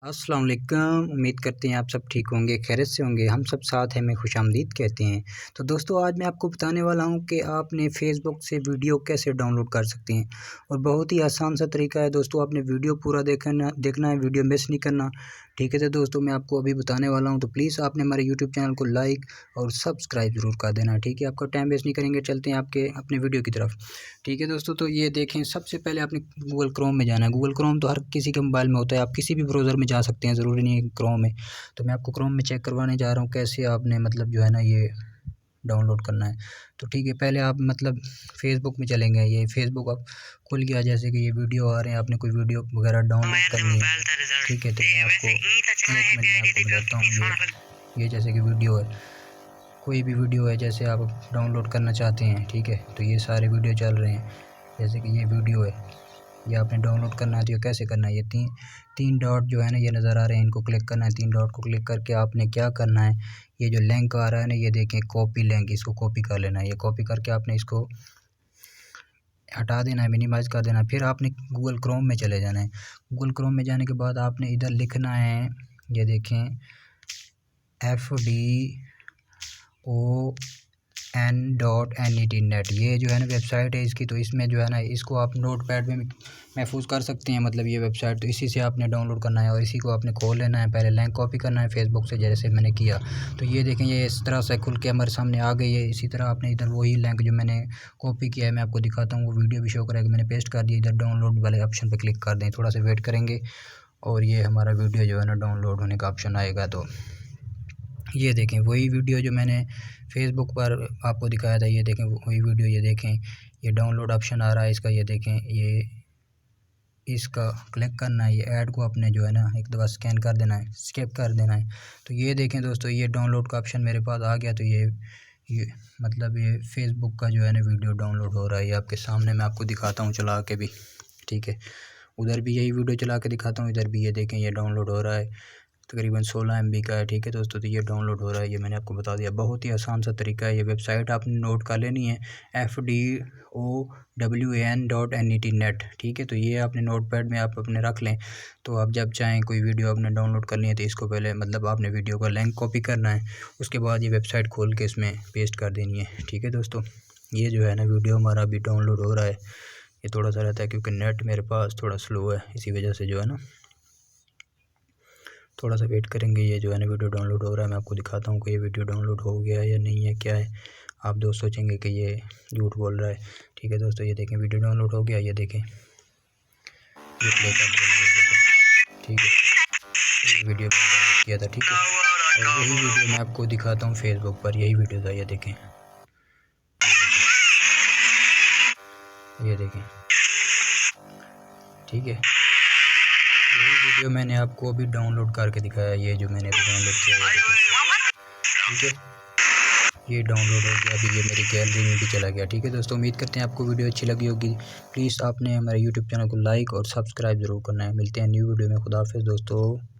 अस्सलाम वालेकुम। उम्मीद करते हैं आप सब ठीक होंगे, खैरियत से होंगे। हम सब साथ हैं में खुशामदीद कहते हैं। तो दोस्तों आज मैं आपको बताने वाला हूं कि आपने फ़ेसबुक से वीडियो कैसे डाउनलोड कर सकते हैं और बहुत ही आसान सा तरीका है दोस्तों। आपने वीडियो पूरा देखना है, वीडियो मिस नहीं करना, ठीक है। तो दोस्तों मैं आपको अभी बताने वाला हूँ, तो प्लीज़ आपने हमारे यूट्यूब चैनल को लाइक और सब्सक्राइब ज़रूर कर देना, ठीक है। आपका टाइम वेस्ट नहीं करेंगे, चलते हैं आपके अपने वीडियो की तरफ, ठीक है दोस्तों। तो ये देखें, सबसे पहले आपने गूगल क्रोम में जाना है। गूगल क्रोम तो हर किसी के मोबाइल में होता है, आप किसी भी ब्राउज़र में जा सकते हैं, ज़रूरी नहीं है क्रोम में। तो मैं आपको क्रोम में चेक करवाने जा रहा हूँ कैसे आपने मतलब जो है ना ये डाउनलोड करना है। तो ठीक है, पहले आप मतलब फ़ेसबुक में चलेंगे। ये फ़ेसबुक अब खुल गया, जैसे कि ये वीडियो आ रहे हैं, आपने कोई वीडियो वगैरह डाउनलोड करनी है, ठीक है। तो मैं आपको 1 मिनट में आपको बताता हूँ। ये जैसे कि वीडियो है, कोई भी वीडियो है जैसे आप डाउनलोड करना चाहते हैं, ठीक है। तो ये सारे वीडियो चल रहे हैं, जैसे कि ये वीडियो है, ये आपने डाउनलोड करना है। तो ये कैसे करना है, ये तीन डॉट जो है ना ये नज़र आ रहे हैं, इनको क्लिक करना है। 3 डॉट को क्लिक करके आपने क्या करना है, ये जो लिंक आ रहा है ना, ये देखें कॉपी लिंक, इसको कॉपी कर लेना है। ये कॉपी करके आपने इसको हटा देना है, मिनिमाइज़ कर देना है। फिर आपने गूगल क्रोम में चले जाना है। गूगल क्रोम में जाने के बाद आपने इधर लिखना है, ये देखें FDON.NET, ये जो है ना वेबसाइट है इसकी। तो इसमें जो है ना इसको आप नोटपैड में महफूज कर सकते हैं, मतलब ये वेबसाइट। तो इसी से आपने डाउनलोड करना है और इसी को आपने खोल लेना है। पहले लिंक कॉपी करना है फेसबुक से, जैसे मैंने किया। तो ये देखें, ये इस तरह से खुल के हमारे सामने आ गई है। इसी तरह आपने इधर वही लिंक जो मैंने कॉपी किया है, मैं आपको दिखाता हूँ, वो वीडियो भी शो करेगा, मैंने पेस्ट कर दिया। इधर डाउनलोड वाले ऑप्शन पर क्लिक कर दें, थोड़ा सा वेट करेंगे और ये हमारा वीडियो जो है ना डाउनलोड होने का ऑप्शन आएगा। तो ये देखें वही वीडियो जो मैंने फेसबुक पर आपको दिखाया था, ये देखें वही वीडियो। ये देखें ये डाउनलोड ऑप्शन आ रहा है इसका, ये देखें, ये इसका क्लिक करना है। ये ऐड को अपने जो है ना एक दफ़ा स्कैन कर देना है, स्किप कर देना है। तो ये देखें दोस्तों, ये डाउनलोड का ऑप्शन मेरे पास आ गया। तो ये मतलब ये फेसबुक का जो है ना वीडियो डाउनलोड हो रहा है। ये आपके सामने मैं आपको दिखाता हूँ चला के भी, ठीक है। उधर भी यही वीडियो चला के दिखाता हूँ, इधर भी ये देखें ये डाउनलोड हो रहा है। तकरीबन 16 MB का है, ठीक है दोस्तों। तो ये डाउनलोड हो रहा है, ये मैंने आपको बता दिया। बहुत ही आसान सा तरीका है। ये वेबसाइट आपने नोट कर लेनी है, FDOWAN.NET, ठीक है। तो ये आपने नोटपैड में आप अपने रख लें। तो आप जब चाहें कोई वीडियो आपने डाउनलोड करनी है, तो इसको पहले मतलब आपने वीडियो का लिंक कॉपी करना है, उसके बाद ये वेबसाइट खोल के इसमें पेस्ट कर देनी है, ठीक है दोस्तों। ये जो है ना वीडियो हमारा अभी डाउनलोड हो रहा है। ये थोड़ा सा रहता है क्योंकि नेट मेरे पास थोड़ा स्लो है, इसी वजह से जो है ना थोड़ा सा वेट करेंगे। ये जो है ना वीडियो डाउनलोड हो रहा है, मैं आपको दिखाता हूँ कि ये वीडियो डाउनलोड हो गया है या नहीं है, क्या है। आप दोस्त सोचेंगे कि ये झूठ बोल रहा है, ठीक है दोस्तों। ये देखें वीडियो डाउनलोड हो गया, ये देखें, ये प्ले कर देना, ये देखें, ठीक है। ये वीडियो डाउनलोड किया था, ठीक है। और वही वीडियो मैं आपको दिखाता हूँ फेसबुक पर, यही वीडियो था, ये देखें, ये देखें, ठीक है। यही वीडियो मैंने आपको अभी डाउनलोड करके दिखाया, ये जो मैंने अभी डाउनलोड किया है, ठीक है। ये डाउनलोड हो गया, अभी ये मेरी गैलरी में भी चला गया, ठीक है दोस्तों। उम्मीद करते हैं आपको वीडियो अच्छी लगी होगी। प्लीज़ आपने हमारे यूट्यूब चैनल को लाइक और सब्सक्राइब ज़रूर करना है। मिलते हैं न्यू वीडियो में। खुदा हाफिज़ दोस्तों।